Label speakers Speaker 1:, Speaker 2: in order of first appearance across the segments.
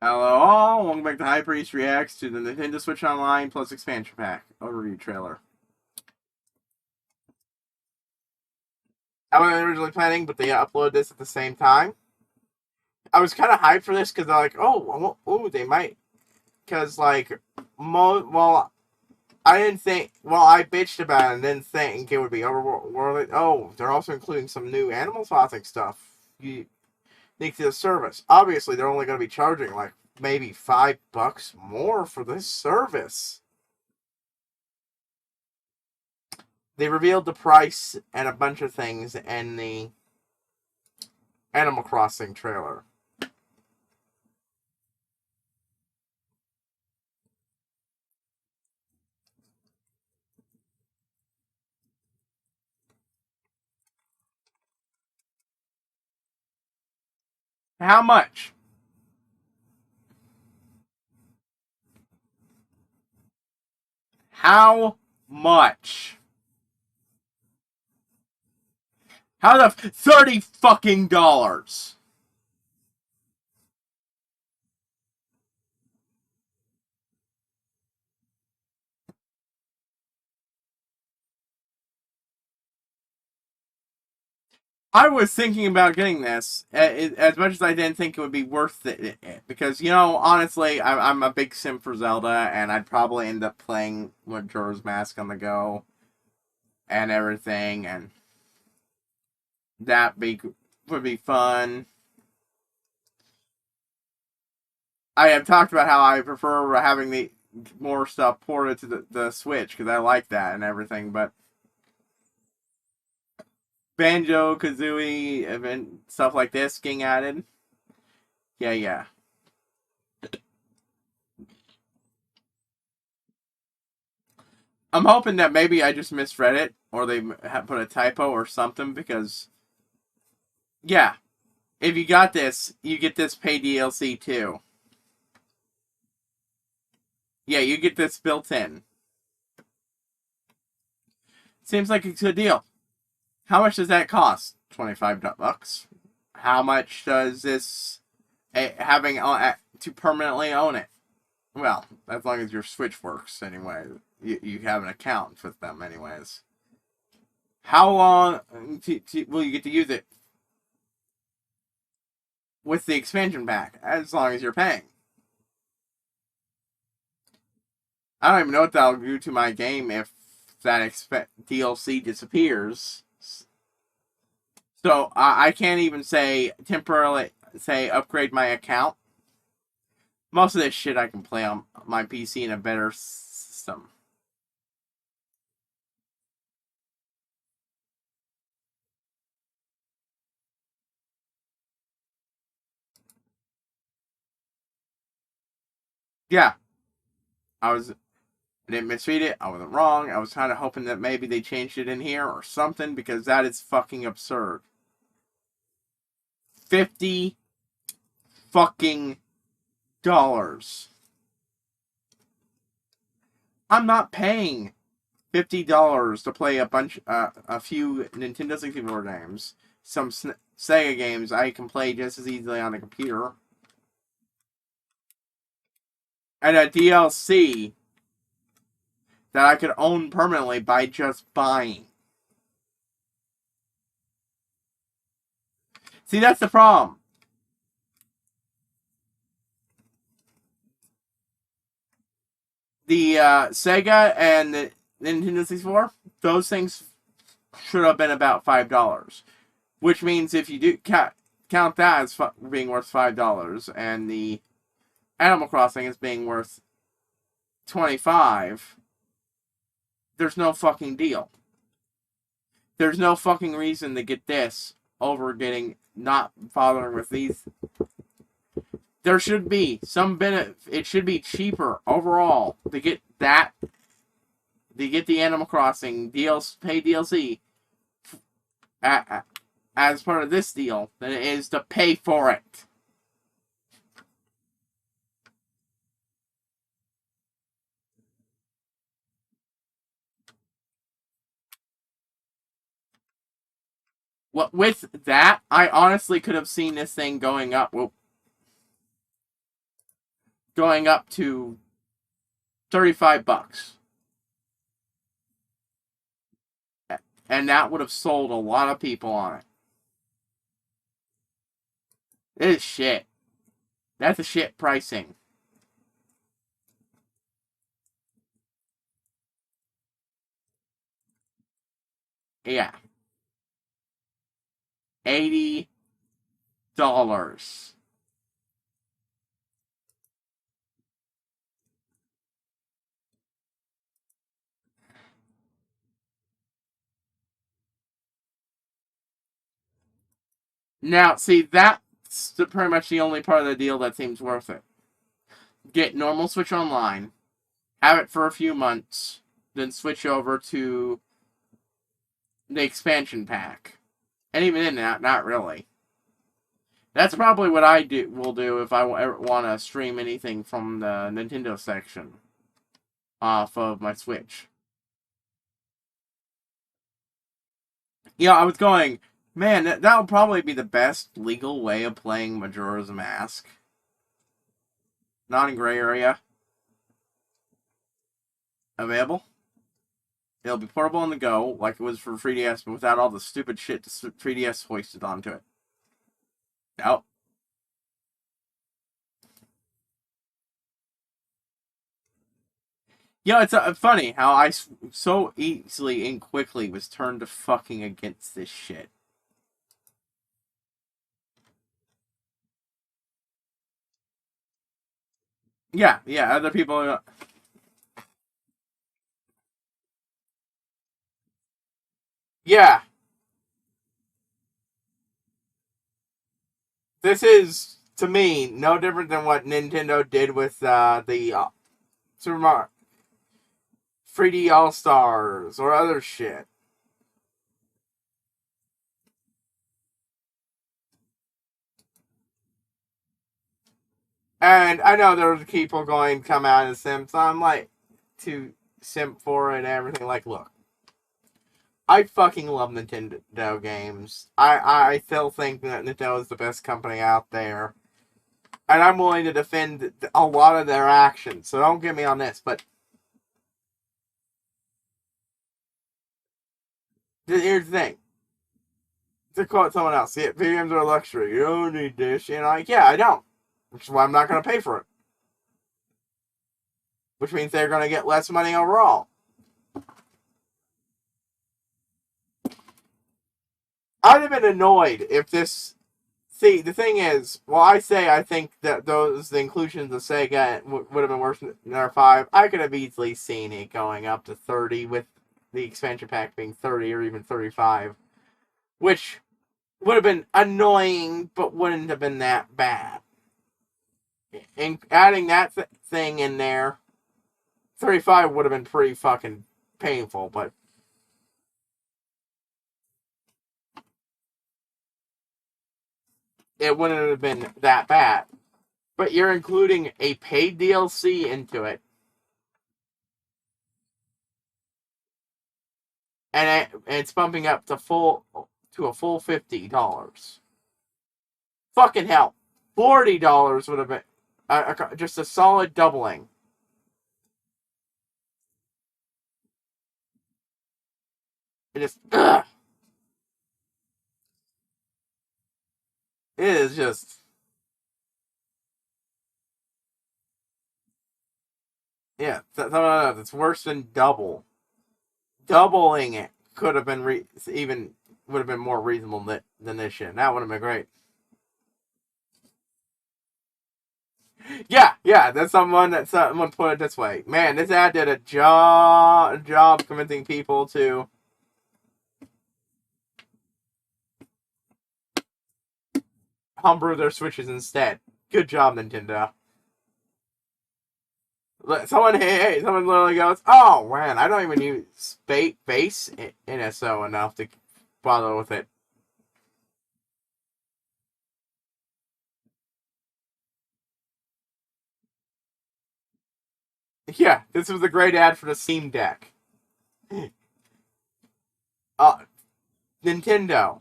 Speaker 1: Hello all, welcome back to HighPriest Reacts to the Nintendo Switch Online Plus Expansion Pack Overview Trailer. I wasn't originally planning, but they uploaded this at the same time. I was kind of hyped for this because they're like, they might, because I didn't think, I bitched about it and didn't think it would be overworlded. Oh, they're also including some new Animal Crossing stuff. You need to the service. Obviously, they're only going to be charging like maybe $5 more for this service. They revealed the price and a bunch of things in the Animal Crossing trailer. How much? How much? How the $30 fucking? I was thinking about getting this as much as I didn't think it would be worth it because honestly, I'm a big sim for Zelda, and I'd probably end up playing Majora's Mask on the go and everything, and that would be fun. I have talked about how I prefer having the more stuff ported to the Switch because I like that and everything, but Banjo Kazooie event stuff like this getting added, yeah. I'm hoping that maybe I just misread it or they have put a typo or something because yeah, if you got this, you get this pay DLC too. Yeah, you get this built in. Seems like a good deal. How much does that cost? $25. How much does this having to permanently own it? Well, as long as your Switch works anyway. You have an account with them anyways. How long will you get to use it with the expansion pack? As long as you're paying. I don't even know what that'll do to my game if that DLC disappears. So I can't even say temporarily say upgrade my account. Most of this shit I can play on my PC in a better system. Yeah, I didn't misread it. I wasn't wrong. I was kind of hoping that maybe they changed it in here or something because that is fucking absurd. 50 fucking dollars. I'm not paying $50 to play a few Nintendo 64 games, some Sega games I can play just as easily on the computer, and a DLC that I could own permanently by just buying. See, that's the problem. The Sega and the Nintendo 64, those things should have been about $5, which means if you do count that as being worth $5, and the Animal Crossing as being worth 25, there's no fucking deal. There's no fucking reason to get this over getting not bothering with these. There should be some benefit. It should be cheaper overall to get that. To get the Animal Crossing pay DLC as part of this deal than it is to pay for it. With that, I honestly could have seen this thing going up. Well, going up to $35. And that would have sold a lot of people on it. It is shit. That's a shit pricing. Yeah. $80. Now, see, that's pretty much the only part of the deal that seems worth it. Get normal Switch Online, have it for a few months, then switch over to the expansion pack. And even in that, not really. That's probably what I will do if I ever want to stream anything from the Nintendo section off of my Switch. Yeah, I was going, man, that'll probably be the best legal way of playing Majora's Mask. Not in gray area. Available. It'll be portable on the go, like it was for 3DS, but without all the stupid shit the 3DS hoisted onto it. Nope. It's funny how I so easily and quickly was turned to fucking against this shit. Yeah, other people... Yeah. This is, to me, no different than what Nintendo did with the Super Mario 3D All-Stars or other shit. And I know there was people going to come out and simp, so I'm like, to simp for it and everything. Like, look, I fucking love Nintendo games. I still think that Nintendo is the best company out there. And I'm willing to defend a lot of their actions, so don't get me on this, but here's the thing. To quote someone else, video games are a luxury. You don't need this. And like, yeah, I don't. Which is why I'm not going to pay for it. Which means they're going to get less money overall. I'd have been annoyed if this... See, the thing is, well, I think that the inclusions of Sega would have been worse than R5. I could have easily seen it going up to 30 with the expansion pack being 30 or even 35. Which would have been annoying, but wouldn't have been that bad. And adding that thing in there, 35 would have been pretty fucking painful, but it wouldn't have been that bad. But you're including a paid DLC into it. And it's bumping up to a full $50. Fucking hell. $40 would have been just a solid doubling. It just... Ugh. It is just... Yeah, it's worse than double. Doubling it could have been would have been more reasonable than this shit. That would have been great. Yeah, that's someone put it this way. Man, this ad did a job convincing people to homebrew their Switches instead. Good job, Nintendo. Someone literally goes, "Oh man, I don't even use base NSO enough to bother with it." Yeah, this was a great ad for the Steam Deck. Nintendo.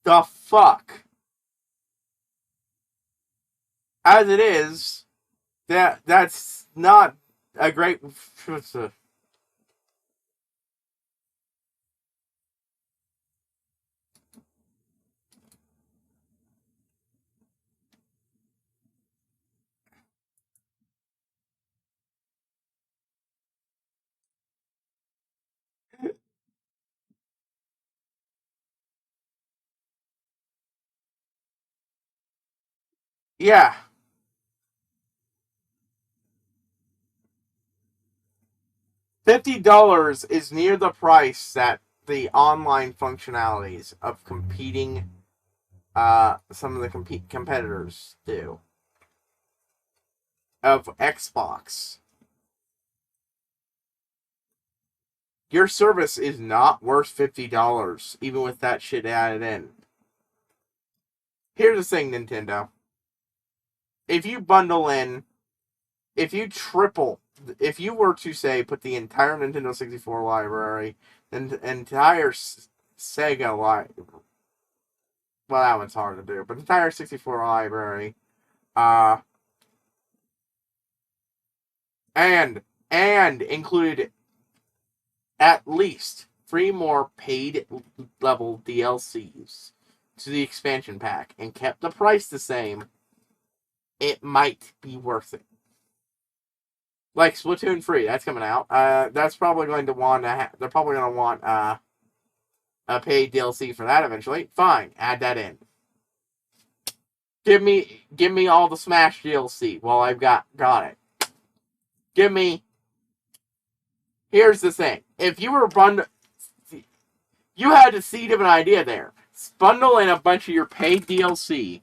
Speaker 1: The fuck? As it is, That's not a great. Yeah, $50 is near the price that the online functionalities of competing, some of the competitors do of Xbox. Your service is not worth $50, even with that shit added in. Here's the thing, Nintendo. If you bundle in, if you triple, if you were to say put the entire Nintendo 64 library, and the entire Sega library, well, that one's hard to do, but the entire 64 library, uh, and included at least 3 more paid level DLCs to the expansion pack and kept the price the same, it might be worth it. Like Splatoon 3, that's coming out. That's probably going to want they're probably going to want a paid DLC for that eventually. Fine, add that in. Give me all the Smash DLC while I've got it. Give me. Here's the thing: if you were you had a seed of an idea there. Bundle in a bunch of your paid DLC.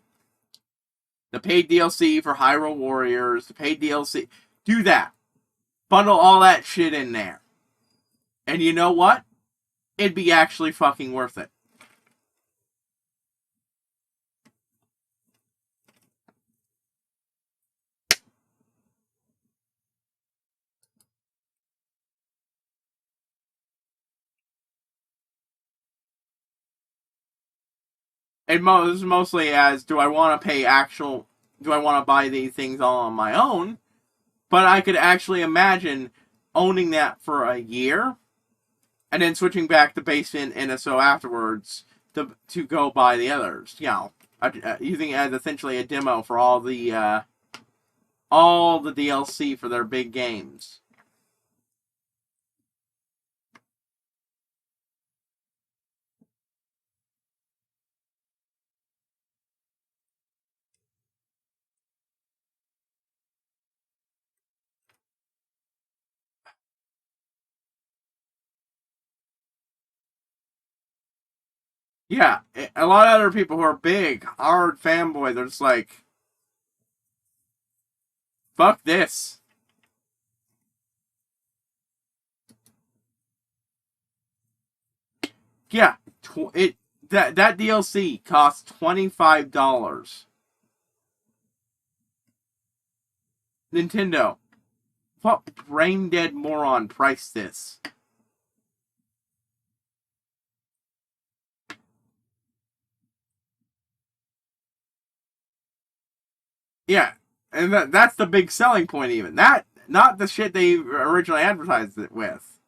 Speaker 1: The paid DLC for Hyrule Warriors, the paid DLC. Do that. Bundle all that shit in there. And you know what? It'd be actually fucking worth it. It mostly as, do I want to buy these things all on my own? But I could actually imagine owning that for a year and then switching back to basic NSO afterwards to go buy the others. You know, using it as essentially a demo for all the DLC for their big games. Yeah, a lot of other people who are big, hard fanboy, they're just like, fuck this. Yeah, that DLC costs $25. Nintendo, what brain dead moron priced this? Yeah, and that's the big selling point. Even that, not the shit they originally advertised it with.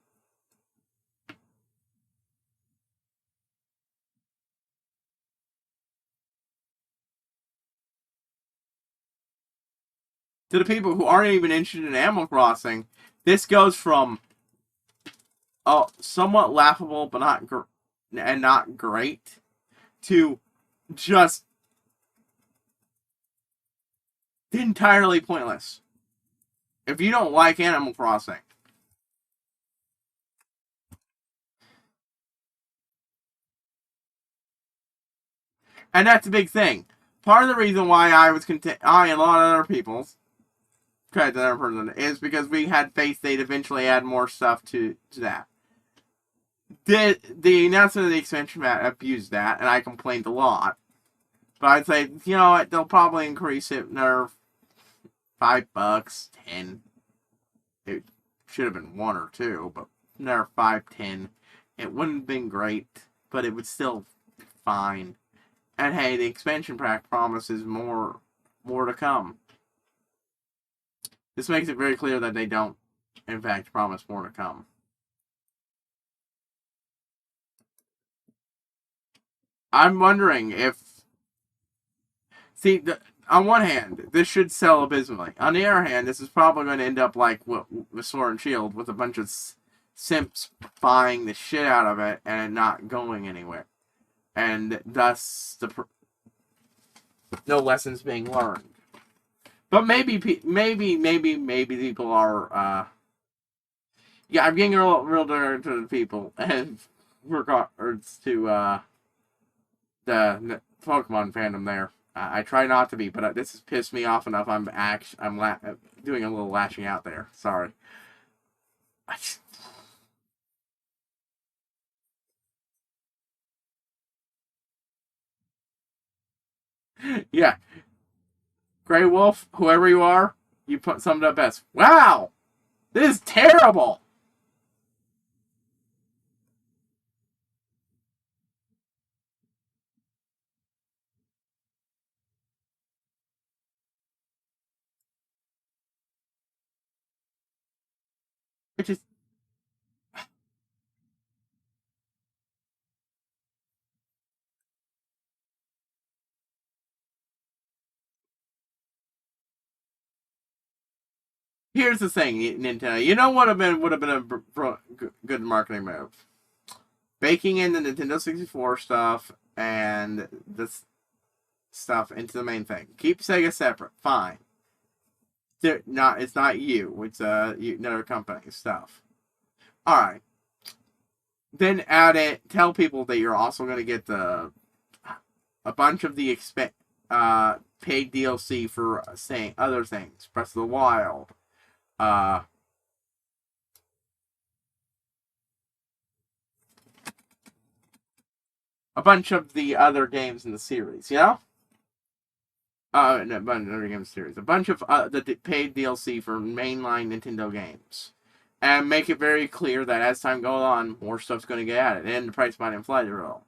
Speaker 1: To the people who aren't even interested in Animal Crossing, this goes from somewhat laughable but not great to just entirely pointless. If you don't like Animal Crossing, and that's a big thing. Part of the reason why I was content, I and a lot of other people, credit to that person, is because we had faith they'd eventually add more stuff to that. The announcement of the expansion map abused that, and I complained a lot. But I'd say, you know what, they'll probably increase it another $5, 10. It should have been 1 or 2, but another 5, 10. It wouldn't have been great, but it would still be fine. And hey, the expansion pack promises more to come. This makes it very clear that they don't, in fact, promise more to come. I'm wondering if... See, on one hand, this should sell abysmally. On the other hand, this is probably going to end up like with Sword and Shield, with a bunch of simps buying the shit out of it and not going anywhere. And thus, no lessons being learned. But maybe people are... yeah, I'm getting real dirty to the people, and regards to the Pokemon fandom there. I try not to be, but this has pissed me off enough. I'm doing a little lashing out there. Sorry. Yeah, Grey Wolf, whoever you are, you summed it up best. Wow, this is terrible. It just... Here's the thing, Nintendo. You know what would have been a good marketing move? Baking in the Nintendo 64 stuff and this stuff into the main thing. Keep Sega separate. Fine. It's not you. It's another company stuff. All right. Then add it. Tell people that you're also going to get a bunch of the paid DLC for saying other things. Breath of the Wild. Uh, a bunch of the other games in the series. You know. No, a bunch of other games series. A bunch of the paid DLC for mainline Nintendo games. And make it very clear that as time goes on, more stuff's going to get added, and the price might inflate a little.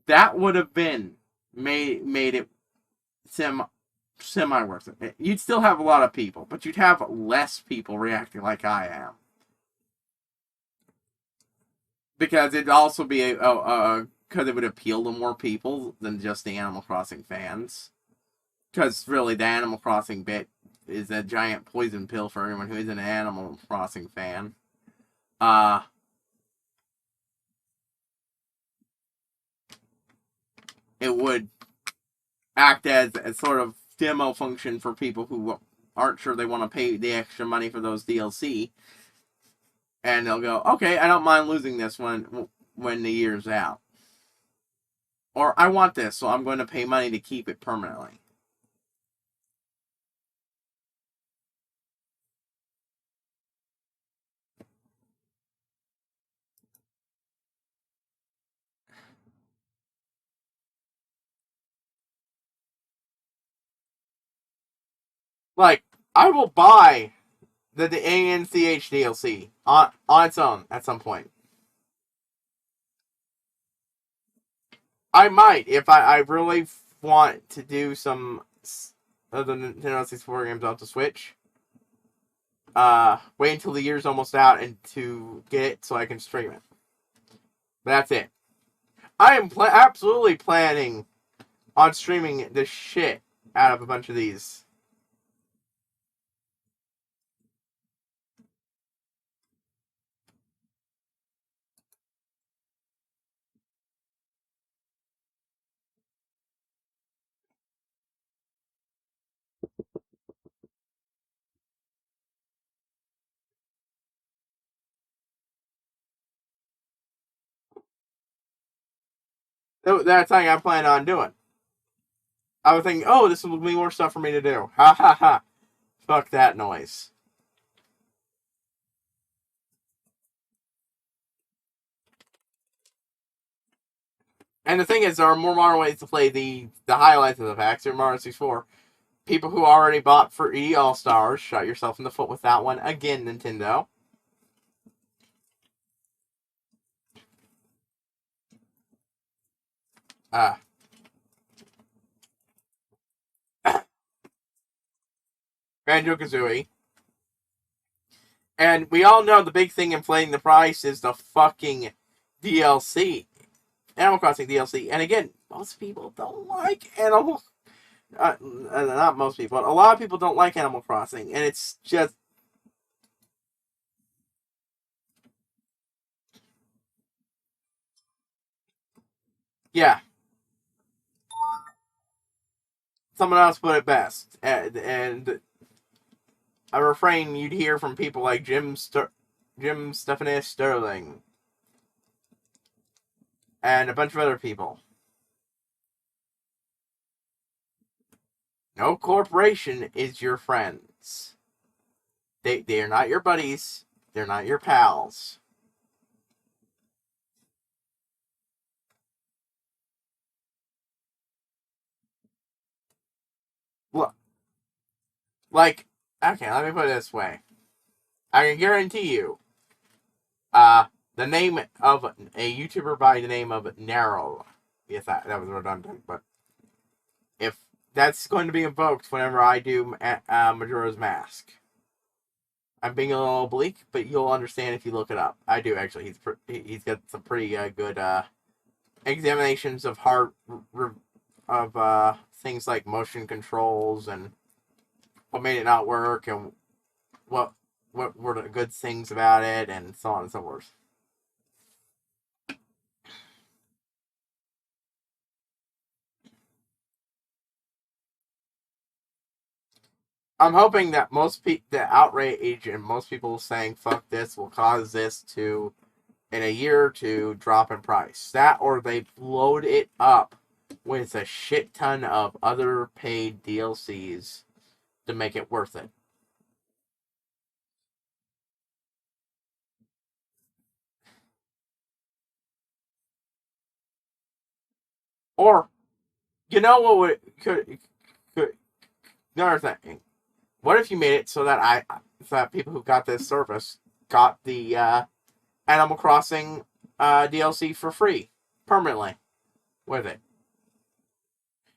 Speaker 1: That would have been made it semi worth it. You'd still have a lot of people, but you'd have less people reacting like I am, because it'd also be because it would appeal to more people than just the Animal Crossing fans. Because really, the Animal Crossing bit is a giant poison pill for anyone who isn't an Animal Crossing fan. It would act as a sort of demo function for people who aren't sure they want to pay the extra money for those DLC, and they'll go, okay, I don't mind losing this when the year's out, or I want this, so I'm going to pay money to keep it permanently. Like, I will buy the ANCH DLC on its own at some point. I might, if I really want to do some of the Nintendo 64 games off the Switch. Wait until the year's almost out and to get it so I can stream it. But that's it. I am absolutely planning on streaming the shit out of a bunch of these. That's something I plan on doing. I was thinking, oh, this will be more stuff for me to do. Ha ha ha. Fuck that noise. And the thing is, there are more modern ways to play the highlights of the packs. Super Mario 64. People who already bought for E All Stars, shot yourself in the foot with that one again, Nintendo. Uh, Banjo-Kazooie. And we all know the big thing inflating the price is the fucking DLC. Animal Crossing DLC. And again, most people don't like Animal... not most people, but a lot of people don't like Animal Crossing. And it's just... Yeah. Someone else put it best. And a refrain you'd hear from people like Jim Stephanie Sterling. And a bunch of other people. No corporation is your friends. They are not your buddies. They're not your pals. Look, like, okay, let me put it this way. I can guarantee you, the name of a YouTuber by the name of Narrow. Yes, that was redundant, but if that's going to be invoked whenever I do Majora's Mask. I'm being a little oblique, but you'll understand if you look it up. I do, actually. He's got some pretty good examinations of things like motion controls and what made it not work and what were the good things about it and so on and so forth. I'm hoping that the outrage and most people saying fuck this will cause this to, in a year or two, drop in price. That or they load it up with a shit ton of other paid DLCs to make it worth it. Or, you know what could another thing. What if you made it so that people who got this service got the Animal Crossing DLC for free permanently with it?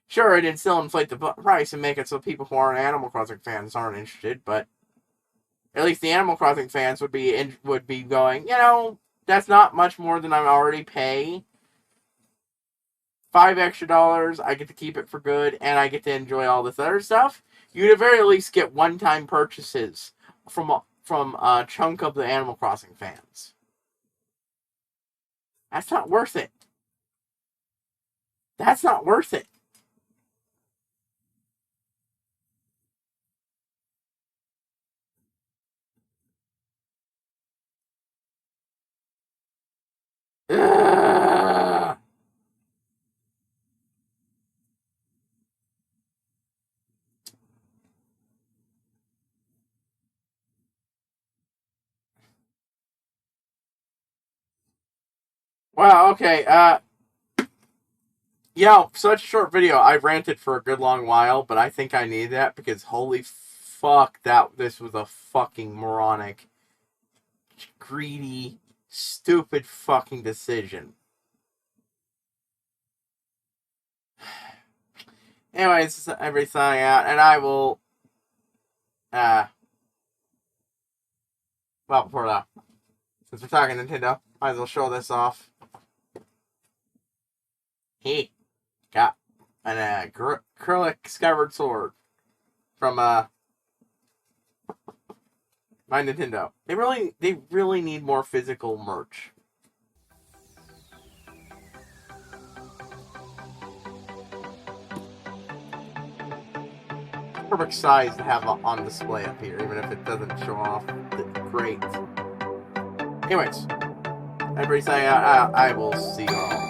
Speaker 1: Sure, it'd still inflate the price and make it so people who aren't Animal Crossing fans aren't interested, but at least the Animal Crossing fans would be going, that's not much more than I already pay. $5 extra, I get to keep it for good, and I get to enjoy all this other stuff. You'd at very least get one-time purchases from a chunk of the Animal Crossing fans. That's not worth it. That's not worth it. Ugh. Wow, okay, such a short video. I ranted for a good long while, but I think I need that because holy fuck, this was a fucking moronic, greedy, stupid fucking decision. Anyways, everybody signing out, and I will, before that, since we're talking Nintendo, might as well show this off. He got an acrylic Skyward Sword from my Nintendo. They really need more physical merch. Perfect size to have on display up here, even if it doesn't show off great. Anyways, everybody saying I will see you all.